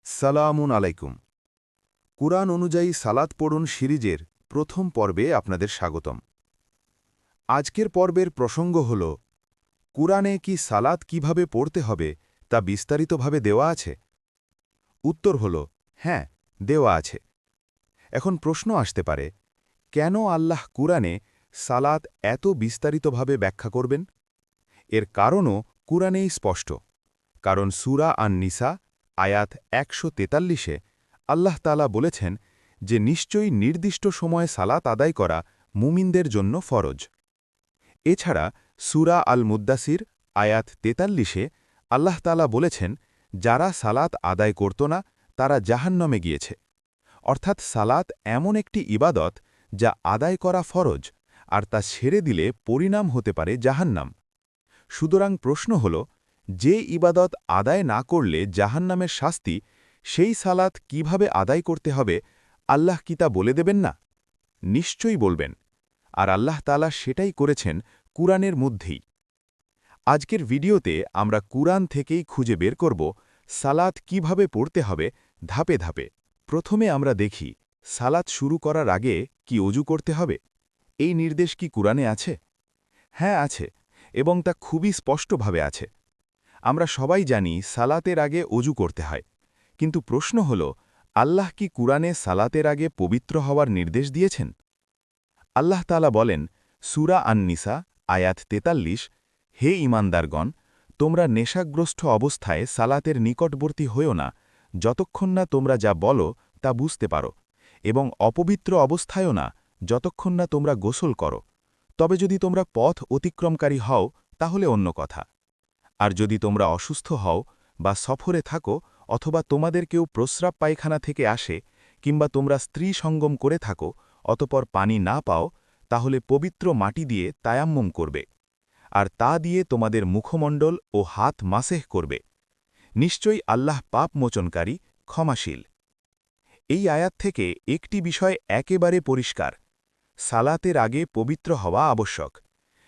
সালামুন আলাইকুম। কুরআন অনুযায়ী সালাত পড়ুন সিরিজের প্রথম পর্বে আপনাদের স্বাগতম। আজকের পর্বের প্রসঙ্গ হল, কুরআনে কি সালাত কিভাবে পড়তে হবে তা বিস্তারিতভাবে দেওয়া আছে? উত্তর হল হ্যাঁ, দেওয়া আছে। এখন প্রশ্ন আসতে পারে, কেন আল্লাহ কুরআনে সালাত এত বিস্তারিতভাবে ব্যাখ্যা করবেন? এর কারণও কুরআনেই স্পষ্ট। কারণ সূরা আন-নিসা আয়াত ১৪৩-এ আল্লাহ তাআলা বলেছেন যে নিশ্চয়ই নির্দিষ্ট সময়ে সালাত আদায় করা মুমিনদের জন্য ফরজ। এছাড়া সূরা আল মুদ্দাসির আয়াত ৪৩-এ আল্লাহ তাআলা বলেছেন, যারা সালাত আদায় করত না তারা জাহান্নামে গিয়েছে। অর্থাৎ সালাত এমন একটি ইবাদত যা আদায় করা ফরজ, আর তা ছেড়ে দিলে পরিণাম হতে পারে জাহান্নাম। সুতরাং প্রশ্ন হল, যে ইবাদত আদায় না করলে জাহান্নামের শাস্তি, সেই সালাত কিভাবে আদায় করতে হবে আল্লাহ কি তা বলে দেবেন না? নিশ্চয়ই বলবেন। আর আল্লাহ তাআলা সেটাই করেছেন কুরআনের মধ্যেই। আজকের ভিডিওতে আমরা কুরআন থেকেই খুঁজে বের করব সালাত কিভাবে পড়তে হবে ধাপে ধাপে। প্রথমে আমরা দেখি, সালাত শুরু করার আগে কি অজু করতে হবে? এই নির্দেশ কি কুরআনে আছে? হ্যাঁ, আছে, এবং তা খুবই স্পষ্টভাবে আছে। আমরা সবাই জানি সালাতের আগে অজু করতে হয়, কিন্তু প্রশ্ন হল, আল্লাহ কি কুরআনে সালাতের আগে পবিত্র হওয়ার নির্দেশ দিয়েছেন? আল্লাহ তাআলা বলেন, সূরা আন-নিসা আয়াত ৪৩, হে ঈমানদারগণ, তোমরা নেশাগ্রস্ত অবস্থায় সালাতের নিকটবর্তী হইও না, যতক্ষণ না তোমরা যা বলো তা বুঝতে পারো, এবং অপবিত্র অবস্থায়ও না, যতক্ষণ না তোমরা গোসল করো। তবে যদি তোমরা পথ অতিক্রমকারী হও তাহলে অন্য কথা। আর যদি তোমরা অসুস্থ হও বা সফরে থাকো, অথবা তোমাদের কেউ প্রস্রাব পায়খানা থেকে আসে, কিংবা তোমরা স্ত্রী সঙ্গম করে থাকো, অতপর পানি না পাও, তাহলে পবিত্র মাটি দিয়ে তায়াম্মুম করবে, আর তা দিয়ে তোমাদের মুখমণ্ডল ও হাত মাসেহ করবে। নিশ্চয়ই আল্লাহ পাপ মোচনকারী, ক্ষমাশীল। এই আয়াত থেকে একটি বিষয় একেবারে পরিষ্কার: সালাতের আগে পবিত্র হওয়া আবশ্যক।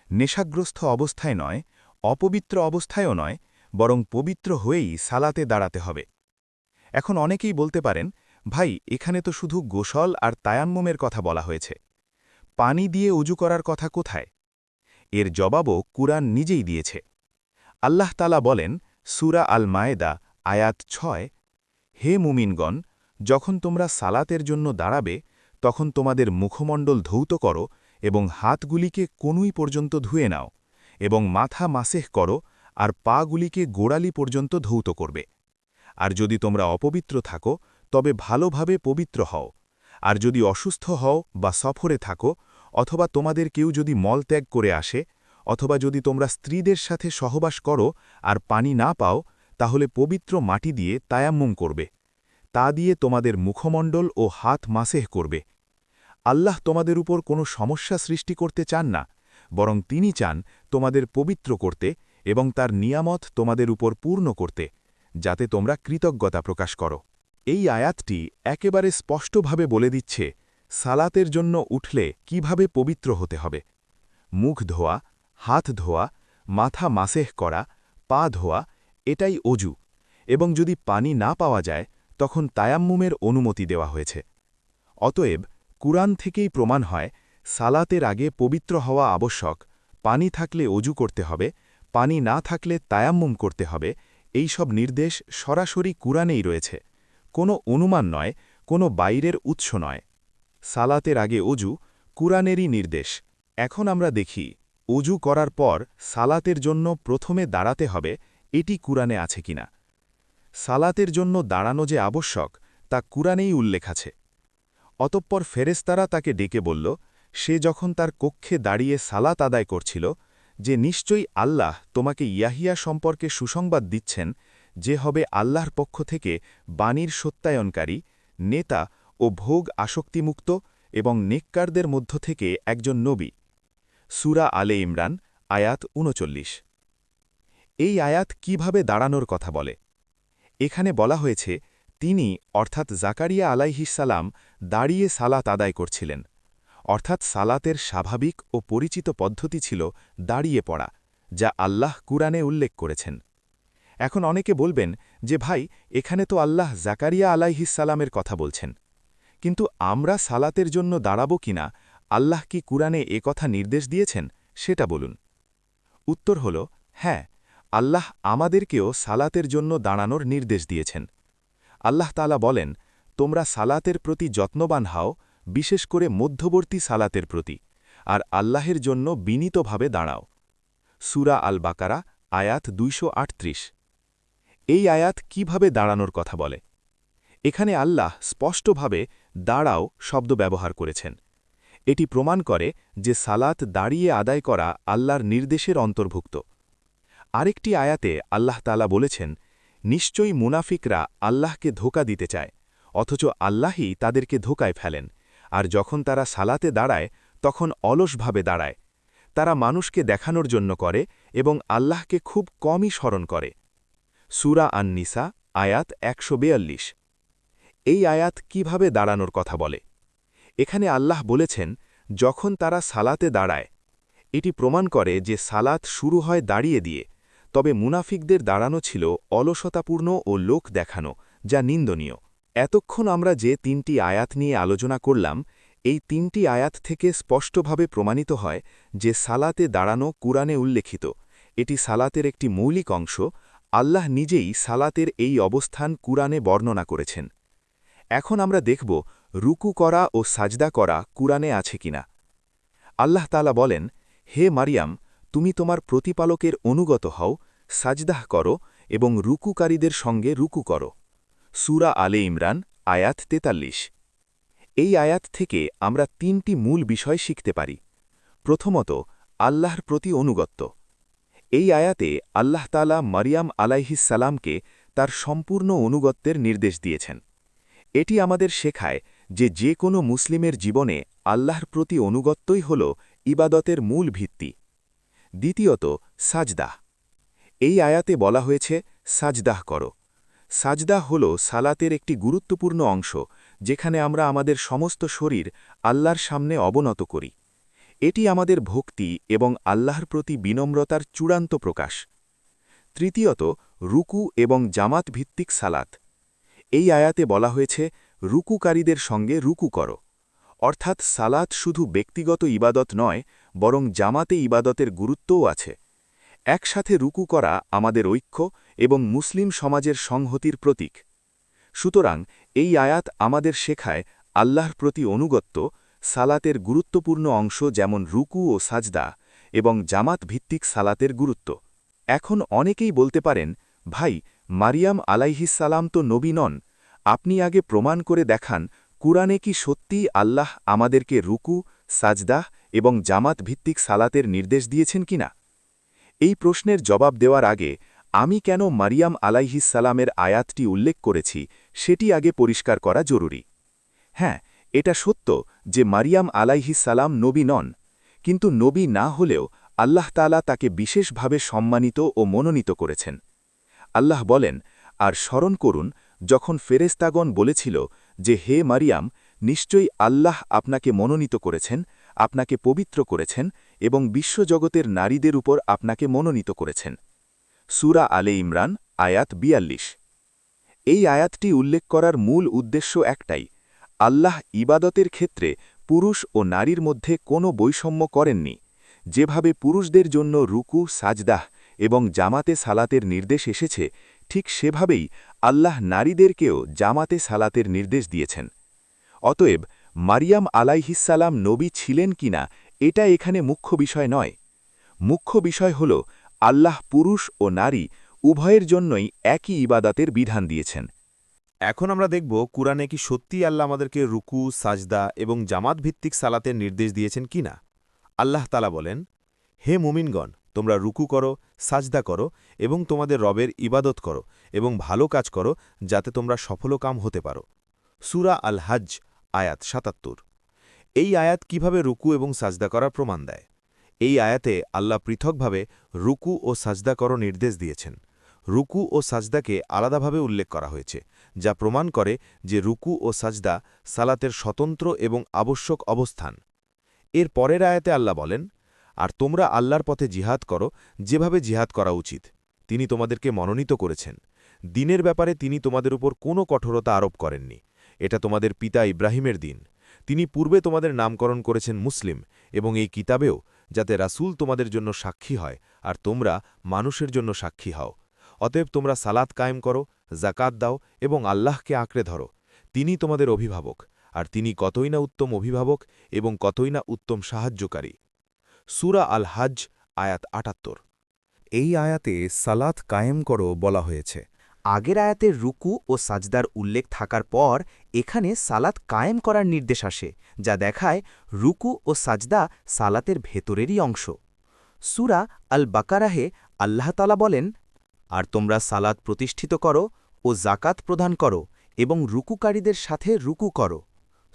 নেশাগ্রস্ত অবস্থায় নয়, অপবিত্র অবস্থায়ও নয়, বরং পবিত্র হয়েই সালাতে দাঁড়াতে হবে। এখন অনেকেই বলতে পারেন, ভাই, এখানে তো শুধু গোসল আর তায়াম্মুমের কথা বলা হয়েছে, পানি দিয়ে উজু করার কথা কোথায়? এর জবাবও কুরআন নিজেই দিয়েছে। আল্লাহ তাআলা বলেন, সূরা আল মায়েদা আয়াত ৬, হে মুমিনগণ, যখন তোমরা সালাতের জন্য দাঁড়াবে, তখন তোমাদের মুখমণ্ডল ধৌত করো এবং হাতগুলিকে কনুই পর্যন্ত ধুয়ে নাও, এবং মাথা মাসেহ করো, আর পাগুলিকে গোড়ালি পর্যন্ত ধৌত করবে। আর যদি তোমরা অপবিত্র থাকো, তবে ভালোভাবে পবিত্র হও। আর যদি অসুস্থ হও বা সফরে থাকো, অথবা তোমাদের কেউ যদি মলত্যাগ করে আসে, অথবা যদি তোমরা স্ত্রীদের সাথে সহবাস করো আর পানি না পাও, তাহলে পবিত্র মাটি দিয়ে তায়াম্মুম করবে। তা দিয়ে তোমাদের মুখমণ্ডল ও হাত মাসেহ করবে। আল্লাহ তোমাদের উপর কোনো সমস্যা সৃষ্টি করতে চান না, বরং তিনি চান তোমাদের পবিত্র করতে এবং তার নিয়ামত তোমাদের উপর পূর্ণ করতে, যাতে তোমরা কৃতজ্ঞতা প্রকাশ করো। এই আয়াতটি একেবারে স্পষ্টভাবে বলে দিচ্ছে সালাতের জন্য উঠলে কিভাবে পবিত্র হতে হবে। মুখ ধোয়া, হাত ধোয়া, মাথা মাসেহ করা, পা ধোয়া, এটাই অজু, এবং যদি পানি না পাওয়া যায় তখন তায়াম্মুমের অনুমতি দেওয়া হয়েছে। অতএব কুরআন থেকেই প্রমাণ হয় সালাতের আগে পবিত্র হওয়া আবশ্যক, পানি থাকলে অজু করতে হবে, পানি না থাকলে তায়াম্মুম করতে হবে। এই সব নির্দেশ সরাসরি কুরআনেই রয়েছে, কোনো অনুমান নয়, কোনো বাইরের উৎস নয়। সালাতের আগে অজু কুরআনেরই নির্দেশ। এখন আমরা দেখি, অজু করার পর সালাতের জন্য প্রথমে দাঁড়াতে হবে, এটি কুরআনে আছে কিনা। সালাতের জন্য দাঁড়ানো যে আবশ্যক তা কুরআনেই উল্লেখ আছে। অতঃপর ফেরেশতারা তাকে ডেকে বলল, সে যখন তার কক্ষে দাঁড়িয়ে সালাত আদায় করছিল, যে নিশ্চয়ই আল্লাহ তোমাকে ইয়াহিয়া সম্পর্কে সুসংবাদ দিচ্ছেন, যে হবে আল্লাহর পক্ষ থেকে বাণীর সত্যায়নকারী, নেতা ও ভোগ আসক্তিমুক্ত, এবং নেককারদের মধ্য থেকে একজন নবী। সূরা আলে ইমরান আয়াত ৩৯। এই আয়াত কিভাবে দাঁড়ানোর কথা বলে? এখানে বলা হয়েছে, তিনি অর্থাৎ জাকারিয়া আলাইহিসসালাম দাঁড়িয়ে সালাত আদায় করছিলেন। অর্থাৎ সালাতের স্বাভাবিক ও পরিচিত পদ্ধতি ছিল দাঁড়িয়ে পড়া, যা আল্লাহ কুরআনে উল্লেখ করেছেন। এখন অনেকে বলবেন যে ভাই, এখানে তো আল্লাহ জাকারিয়া আলাইহিসসালামের কথা বলছেন, কিন্তু আমরা সালাতের জন্য দাঁড়াব কিনা, আল্লাহ কি কুরআনে কথা নির্দেশ দিয়েছেন, সেটা বলুন। উত্তর হল হ্যাঁ, আল্লাহ আমাদেরকেও সালাতের জন্য দাঁড়ানোর নির্দেশ দিয়েছেন। আল্লাহ তাআলা বলেন, তোমরা সালাতের প্রতি যত্নবান হও, বিশেষ করে মধ্যবর্তী সালাতের প্রতি, আর আল্লাহের জন্য বিনীতভাবে দাঁড়াও। সূরা আল বাকারা, আয়াত 238। এই আয়াত কিভাবে দাঁড়ানোর কথা বলে? এখানে আল্লাহ স্পষ্টভাবে দাঁড়াও শব্দ ব্যবহার করেছেন। এটি প্রমাণ করে যে সালাত দাঁড়িয়ে আদায় করা আল্লাহর নির্দেশের অন্তর্ভুক্ত। আরেকটি আয়াতে আল্লাহ তাআলা বলেছেন, নিশ্চয়ই মুনাফিকরা আল্লাহকে ধোঁকা দিতে চায়, অথচ আল্লাহই তাদেরকে ধোঁকায় ফেলেন, আর যখন তারা সালাতে দাঁড়ায় তখন অলসভাবে দাঁড়ায়। তারা মানুষকে দেখানোর জন্য করে এবং আল্লাহকে খুব কমই স্মরণ করে। সূরা আন-নিসা, আয়াত 142। এই আয়াত কিভাবে দাঁড়ানোর কথা বলে? এখানে আল্লাহ বলেছেন, যখন তারা সালাতে দাঁড়ায়। এটি প্রমাণ করে যে সালাত শুরু হয় দাঁড়িয়ে দিয়ে, তবে মুনাফিকদের দাঁড়ানো ছিল অলসতাপূর্ণ ও লোক দেখানো, যা নিন্দনীয়। এতক্ষণ আমরা যে 3টি আয়াত নিয়ে আলোচনা করলাম, এই 3টি আয়াত থেকে স্পষ্টভাবে প্রমাণিত হয় যে সালাতে দাঁড়ানো কুরআনে উল্লেখিত। এটি সালাতের একটি মৌলিক অংশ। আল্লাহ নিজেই সালাতের এই অবস্থান কুরআনে বর্ণনা করেছেন। এখন আমরা দেখব রুকু করা ও সাজদা করা কুরআনে আছে কিনা। আল্লাহ তাআলা বলেন, হে মারিয়াম, তুমি তোমার প্রতিপালকের অনুগত হও, সাজদাহ করো এবং রুকুকারীদের সঙ্গে রুকু করো। সূরা আলে ইমরান, আয়াত 43। এই আয়াত থেকে আমরা 3টি মূল বিষয় শিখতে পারি। প্রথমত, আল্লাহর প্রতি অনুগত্য। এই আয়াতে আল্লাহ তাআলা মারিয়াম আলাইহিসসালামকে তার সম্পূর্ণ অনুগত্যের নির্দেশ দিয়েছেন। এটি আমাদের শেখায় যে কোনো মুসলিমের জীবনে আল্লাহর প্রতি অনুগত্যই হল ইবাদতের মূল ভিত্তি। দ্বিতীয়ত, সাজদাহ। এই আয়াতে বলা হয়েছে সাজদাহ করো। সাজদাহ হল সালাতের একটি গুরুত্বপূর্ণ অংশ, যেখানে আমরা আমাদের সমস্ত শরীর আল্লাহর সামনে অবনত করি। এটি আমাদের ভক্তি এবং আল্লাহর প্রতি বিনম্রতার চূড়ান্ত প্রকাশ। তৃতীয়ত, রুকু এবং জামাত ভিত্তিক সালাত। এই আয়াতে বলা হয়েছে রুকুকারীদের সঙ্গে রুকু করো, অর্থাৎ সালাত শুধু ব্যক্তিগত ইবাদত নয়, বরং জামাতে ইবাদতের গুরুত্বও আছে। একসাথে রুকু করা আমাদের ঐক্য এবং মুসলিম সমাজের সংহতির প্রতীক। সুতরাং এই আয়াত আমাদের শেখায় আল্লাহর প্রতি অনুগত্য, সালাতের গুরুত্বপূর্ণ অংশ যেমন রুকু ও সাজদা, এবং জামাত ভিত্তিক সালাতের গুরুত্ব। এখন অনেকেই বলতে পারেন, ভাই, মারিয়াম আলাইহিসসালাম তো নবী নন, আপনি আগে প্রমাণ করে দেখান কুরআনে কি সত্যিই আল্লাহ আমাদেরকে রুকু, সাজদাহ এবং জামাত ভিত্তিক সালাতের নির্দেশ দিয়েছেন কিনা। এই প্রশ্নের জবাব দেওয়ার আগে আমি কেন মারিয়াম আলাইহিসসালামের আয়াতটি উল্লেখ করেছি সেটি আগে পরিষ্কার করা জরুরি। হ্যাঁ, এটা সত্য যে মারিয়াম আলাইহিসসালাম নবী নন, কিন্তু নবী না হলেও আল্লাহ তাআলা তাকে বিশেষভাবে সম্মানিত ও মনোনীত করেছেন। আল্লাহ বলেন, আর স্মরণ করুন যখন ফেরেশতাগণ বলেছিল যে হে মারিয়াম, নিশ্চয়ই আল্লাহ আপনাকে মনোনীত করেছেন, আপনাকে পবিত্র করেছেন এবং বিশ্বজগতের নারীদের উপর আপনাকে মনোনীত করেছেন। সূরা আলে ইমরান, আয়াত 42। এই আয়াতটি উল্লেখ করার মূল উদ্দেশ্য একটাই, আল্লাহ ইবাদতের ক্ষেত্রে পুরুষ ও নারীর মধ্যে কোনো বৈষম্য করেননি। যেভাবে পুরুষদের জন্য রুকু, সাজদাহ এবং জামাতে সালাতের নির্দেশ এসেছে, ঠিক সেভাবেই আল্লাহ নারীদেরকেও জামাতে সালাতের নির্দেশ দিয়েছেন। অতএব মারিয়াম আলাইহিসসালাম নবী ছিলেন কিনা এটা এখানে মুখ্য বিষয় নয়। মুখ্য বিষয় হল আল্লাহ পুরুষ ও নারী উভয়ের জন্যই একই ইবাদাতের বিধান দিয়েছেন। এখন আমরা দেখব কুরআনে কি সত্যিই আল্লাহ আমাদেরকে রুকু, সাজদা এবং জামাত ভিত্তিক সালাতের নির্দেশ দিয়েছেন কিনা। আল্লাহ তাআলা বলেন, হে মুমিনগণ, তোমরা রুকু করো, সাজদা করো এবং তোমাদের রবের ইবাদত করো এবং ভালো কাজ করো, যাতে তোমরা সফলকাম হতে পারো। সূরা আল হজ্জ, আয়াত ৭৭। এই আয়াত কিভাবে রুকু এবং সাজদা করার প্রমাণ দেয়। এই আয়াতে আল্লাহ পৃথকভাবে রুকু ও সাজদা করো নির্দেশ দিয়েছেন। রুকু ও সাজদাকে আলাদাভাবে উল্লেখ করা হয়েছে, যা প্রমাণ করে যে রুকু ও সাজদা সালাতের স্বতন্ত্র এবং আবশ্যক অবস্থান। এর পরের আয়াতে আল্লাহ বলেন, আর তোমরা আল্লাহর পথে জিহাদ করো যেভাবে জিহাদ করা উচিত। তিনি তোমাদেরকে মনোনীত করেছেন। দিনের ব্যাপারে তিনি তোমাদের উপর কোনো কঠোরতা আরোপ করেননি। এটা তোমাদের পিতা ইব্রাহিমের দিন। তিনি পূর্বে তোমাদের নামকরণ করেছেন মুসলিম, এবং এই কিতাবেও, যাতে রাসূল তোমাদের জন্য সাক্ষী হয় আর তোমরা মানুষের জন্য সাক্ষী হও। অতএব তোমরা সালাত কায়েম করো, জাকাত দাও এবং আল্লাহকে আঁকড়ে ধরো। তিনি তোমাদের অভিভাবক, আর তিনি কতই না উত্তম অভিভাবক এবং কতই না উত্তম সাহায্যকারী। সূরা আল হজ আয়াত ৭৮। এই আয়াতে সালাত কায়েম করো বলা হয়েছে। আগের আয়াতে রুকু ও সাজদার উল্লেখ থাকার পর এখানে সালাত কায়েম করার নির্দেশ আসে, যা দেখায় রুকু ও সাজদা সালাতের ভেতরেরই অংশ। সূরা আল বাকারাহে আল্লাহ তাআলা বলেন, আর তোমরা সালাত প্রতিষ্ঠিত করো ও জাকাত প্রদান করো এবং রুকুকারীদের সাথে রুকু করো।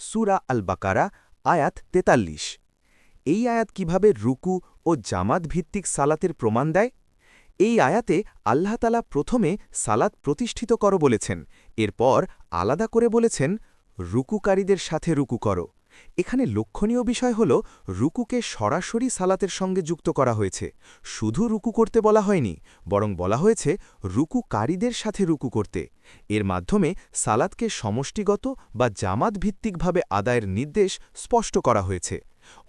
সূরা আল বাকারা আয়াত ৪৩। এই আয়াত কিভাবে রুকু ও জামাত ভিত্তিক সালাতের প্রমাণ দেয়? এই আয়াতে আল্লাহ তাআলা প্রথমে সালাত প্রতিষ্ঠিত করো বলেছেন, এরপর আলাদা করে বলেছেন রুকুকারীদের সাথে রুকু করো। এখানে লক্ষণীয় বিষয় হল রুকুকে সরাসরি সালাতের সঙ্গে যুক্ত করা হয়েছে। শুধু রুকু করতে বলা হয়নি, বরং বলা হয়েছে রুকুকারীদের সাথে রুকু করতে। এর মাধ্যমে সালাতকে সমষ্টিগত বা জামাত ভিত্তিকভাবে আদায়ের নির্দেশ স্পষ্ট করা হয়েছে।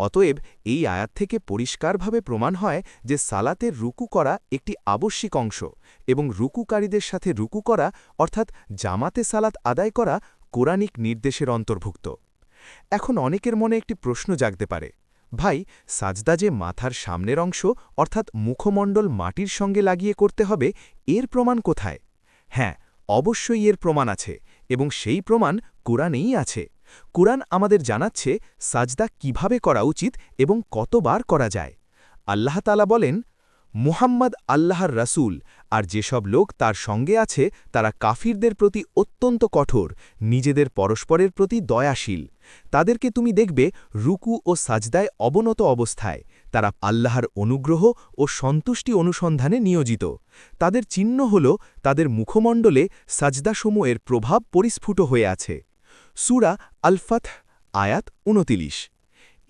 অতএব এই আয়াত থেকে পরিষ্কারভাবে প্রমাণ হয় যে সালাতের রুকু করা একটি আবশ্যিক অংশ, এবং রুকুকারীদের সাথে রুকু করা অর্থাৎ জামাতে সালাত আদায় করা কোরআনিক নির্দেশের অন্তর্ভুক্ত। এখন অনেকের মনে একটি প্রশ্ন জাগতে পারে, ভাই, সাজদা যে মাথার সামনের অংশ অর্থাৎ মুখমণ্ডল মাটির সঙ্গে লাগিয়ে করতে হবে, এর প্রমাণ কোথায়? হ্যাঁ, অবশ্যই এর প্রমাণ আছে, এবং সেই প্রমাণ কোরআনেই আছে। কুরআন আমাদের জানাচ্ছে সাজদা কিভাবে করা উচিত এবং কতবার করা যায়। আল্লাহ তাআলা বলেন, মুহাম্মদ আল্লাহর রাসূল, আর যেসব লোক তার সঙ্গে আছে তারা কাফিরদের প্রতি অত্যন্ত কঠোর, নিজেদের পরস্পরের প্রতি দয়াশীল। তাদেরকে তুমি দেখবে রুকু ও সাজদায় অবনত অবস্থায়। তারা আল্লাহর অনুগ্রহ ও সন্তুষ্টি অনুসন্ধানে নিয়োজিত। তাদের চিহ্ন হল তাদের মুখমণ্ডলে সাজদাসমূহের প্রভাব পরিস্ফুট হয়ে আছে। সূরা আল ফাতহ আয়াত ২৯।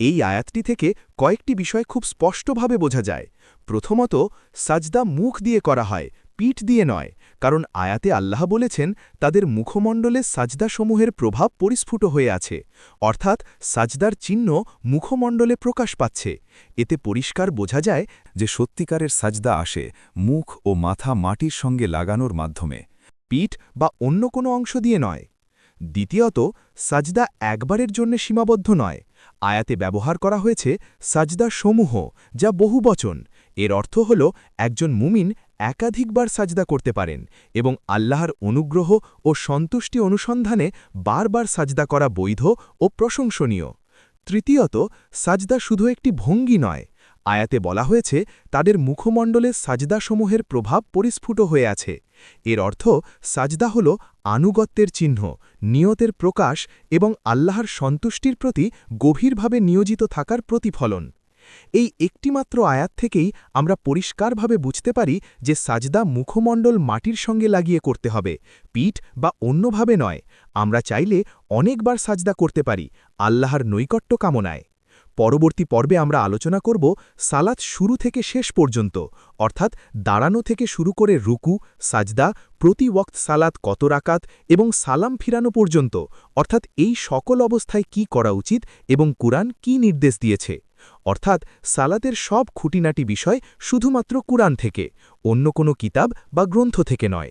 এই আয়াতটি থেকে কয়েকটি বিষয় খুব স্পষ্টভাবে বোঝা যায়। প্রথমত, সাজদা মুখ দিয়ে করা হয়, পিঠ দিয়ে নয়, কারণ আয়াতে আল্লাহ বলেছেন তাদের মুখমণ্ডলে সাজদাসমূহের প্রভাব পরিস্ফুট হয়ে আছে, অর্থাৎ সাজদার চিহ্ন মুখমণ্ডলে প্রকাশ পাচ্ছে। এতে পরিষ্কার বোঝা যায় যে সত্যিকারের সাজদা আসে মুখ ও মাথা মাটির সঙ্গে লাগানোর মাধ্যমে, পিঠ বা অন্য কোনো অংশ দিয়ে নয়। দ্বিতীয়ত, সাজদা একবারের জন্য সীমাবদ্ধ নয়। আয়াতে ব্যবহার করা হয়েছে সাজদা সমূহ, যা বহুবচন। এর অর্থ হল একজন মুমিন একাধিকবার সাজদা করতে পারেন, এবং আল্লাহর অনুগ্রহ ও সন্তুষ্টি অনুসন্ধানে বারবার সাজদা করা বৈধ ও প্রশংসনীয়। তৃতীয়ত, সাজদা শুধু একটি ভঙ্গি নয়। আয়াতে বলা হয়েছে তাদের মুখমণ্ডলে সাজদাসমূহের প্রভাব পরিস্ফুট হয়ে আছে। এর অর্থ সাজদা হল আনুগত্যের চিহ্ন, নিয়তের প্রকাশ এবং আল্লাহর সন্তুষ্টির প্রতি গভীরভাবে নিয়োজিত থাকার প্রতিফলন। এই একটিমাত্র আয়াত থেকেই আমরা পরিষ্কারভাবে বুঝতে পারি যে সাজদা মুখমণ্ডল মাটির সঙ্গে লাগিয়ে করতে হবে, পিঠ বা অন্যভাবে নয়। আমরা চাইলে অনেকবার সাজদা করতে পারি আল্লাহর নৈকট্য কামনায়। পরবর্তী পর্বে আমরা আলোচনা করব সালাত শুরু থেকে শেষ পর্যন্ত, অর্থাৎ দাঁড়ানো থেকে শুরু করে রুকু, সাজদা, প্রতি ওয়াক্ত সালাত কত রাকাত এবং সালাম ফিরানো পর্যন্ত, অর্থাৎ এই সকল অবস্থায় কি করা উচিত এবং কুরআন কি নির্দেশ দিয়েছে। অর্থাৎ সালাতের সব খুঁটিনাটি বিষয় শুধুমাত্র কুরআন থেকে, অন্য কোনো কিতাব বা গ্রন্থ থেকে নয়।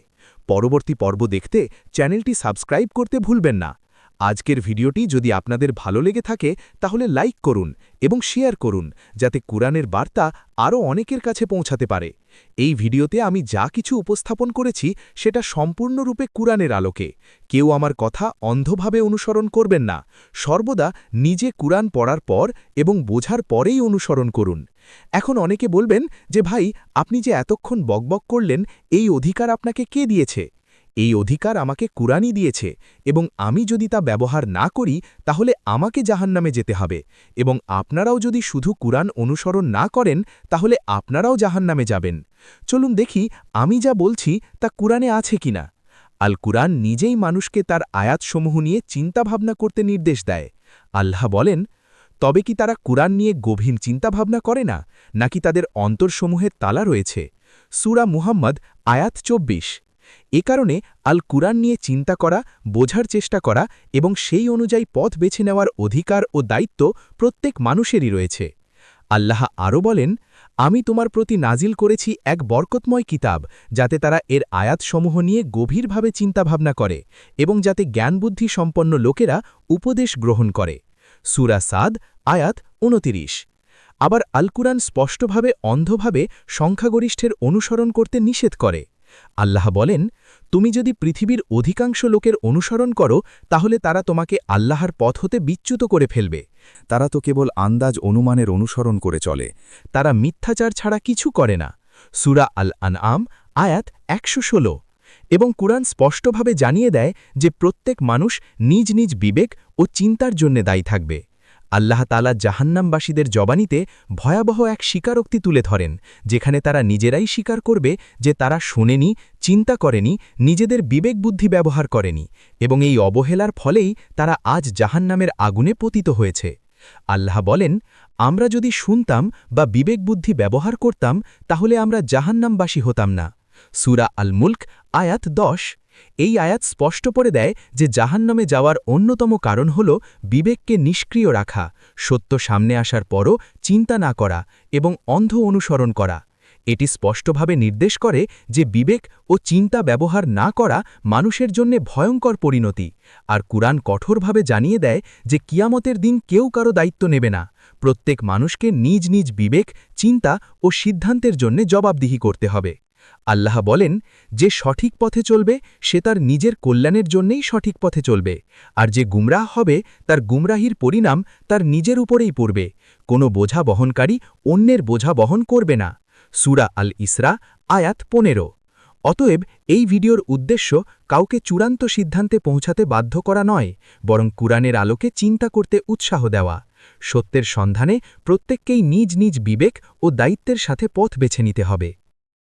পরবর্তী পর্ব দেখতে চ্যানেলটি সাবস্ক্রাইব করতে ভুলবেন না। আজকের ভিডিওটি যদি আপনাদের ভালো লেগে থাকে তাহলে লাইক করুন এবং শেয়ার করুন, যাতে কুরআনের বার্তা আরও অনেকের কাছে পৌঁছাতে পারে। এই ভিডিওতে আমি যা কিছু উপস্থাপন করেছি সেটা সম্পূর্ণরূপে কুরআনের আলোকে। কেউ আমার কথা অন্ধভাবে অনুসরণ করবেন না। সর্বদা নিজে কুরআন পড়ার পর এবং বোঝার পরেই অনুসরণ করুন। এখন অনেকে বলবেন যে ভাই, আপনি যে এতক্ষণ বকবক করলেন, এই অধিকার আপনাকে কে দিয়েছে? এই অধিকার আমাকে কুরআনই দিয়েছে, এবং আমি যদি তা ব্যবহার না করি তাহলে আমাকে জাহান্নামে যেতে হবে, এবং আপনারাও যদি শুধু কুরআন অনুসরণ না করেন তাহলে আপনারাও জাহান্নামে যাবেন। চলুন দেখি আমি যা বলছি তা কুরআনে আছে কিনা। আল কুরআন নিজেই মানুষকে তার আয়াতসমূহ নিয়ে চিন্তাভাবনা করতে নির্দেশ দেয়। আল্লাহ বলেন, তবে কি তারা কুরআন নিয়ে গভীর চিন্তাভাবনা করে না, নাকি তাদের অন্তরসমূহে তালা রয়েছে? সূরা মুহাম্মদ আয়াত ২৪ এ কারণে আল কুরআন নিয়ে চিন্তা করা, বোঝার চেষ্টা করা এবং সেই অনুযায়ী পথ বেছে নেওয়ার অধিকার ও দায়িত্ব প্রত্যেক মানুষেরই রয়েছে। আল্লাহ আরও বলেন, আমি তোমার প্রতি নাজিল করেছি এক বরকতময় কিতাব, যাতে তারা এর আয়াতসমূহ নিয়ে গভীরভাবে চিন্তাভাবনা করে এবং যাতে জ্ঞানবুদ্ধি সম্পন্ন লোকেরা উপদেশ গ্রহণ করে। সূরা সাদ আয়াত ২৯। আবার আল কুরআন স্পষ্টভাবে অন্ধভাবে সংখ্যাগরিষ্ঠের অনুসরণ করতে নিষেধ করে। আল্লাহ বলেন, তুমি যদি পৃথিবীর অধিকাংশ লোকের অনুসরণ করো তাহলে তারা তোমাকে আল্লাহর পথ হতে বিচ্যুত করে ফেলবে। তারা তো কেবল আন্দাজ অনুমানের অনুসরণ করে চলে। তারা মিথ্যাচার ছাড়া কিছু করে না। সূরা আল আনআম আয়াত ১১৬। এবং কুরআন স্পষ্টভাবে জানিয়ে দেয় যে প্রত্যেক মানুষ নিজ নিজ বিবেক ও চিন্তার জন্য দায়ী থাকবে। আল্লাহ তাআলা জাহান্নামবাসীদের জবানিতে ভয়াবহ এক স্বীকারোক্তি তুলে ধরেন, যেখানে তারা নিজেরাই স্বীকার করবে যে তারা শোনেনি, চিন্তা করেনি, নিজেদের বিবেক বুদ্ধি ব্যবহার করেনি এবং এই অবহেলার ফলেই তারা আজ জাহান্নামের আগুনে পতিত হয়েছে। আল্লাহ বলেন, আমরা যদি শুনতাম বা বিবেক বুদ্ধি ব্যবহার করতাম তাহলে আমরা জাহান্নামবাসী হতাম না। সূরা আল মুলক আয়াত ১০। এই আয়াত স্পষ্ট করে দেয় যে জাহান্নামে যাওয়ার অন্যতম কারণ হল বিবেককে নিষ্ক্রিয় রাখা, সত্য সামনে আসার পরও চিন্তা না করা এবং অন্ধ অনুসরণ করা। এটি স্পষ্টভাবে নির্দেশ করে যে বিবেক ও চিন্তা ব্যবহার না করা মানুষের জন্য ভয়ঙ্কর পরিণতি। আর কুরআন কঠোরভাবে জানিয়ে দেয় যে কিয়ামতের দিন কেউ কারো দায়িত্ব নেবে না। প্রত্যেক মানুষকে নিজ নিজ বিবেক, চিন্তা ও সিদ্ধান্তের জন্য জবাবদিহি করতে হবে। আল্লাহ বলেন, যে সঠিক পথে চলবে সে তার নিজের কল্যাণের জন্যেই সঠিক পথে চলবে, আর যে গুমরাহ হবে তার গুমরাহির পরিণাম তার নিজের উপরেই পড়বে। কোনো বোঝা বহনকারী অন্যের বোঝা বহন করবে না। সূরা আল ইসরা আয়াত ১৫। অতএব এই ভিডিওর উদ্দেশ্য কাউকে চূড়ান্ত সিদ্ধান্তে পৌঁছাতে বাধ্য করা নয়, বরং কুরআনের আলোকে চিন্তা করতে উৎসাহ দেওয়া। সত্যের সন্ধানে প্রত্যেককেই নিজ নিজ বিবেক ও দায়িত্বের সাথে পথ বেছে নিতে হবে।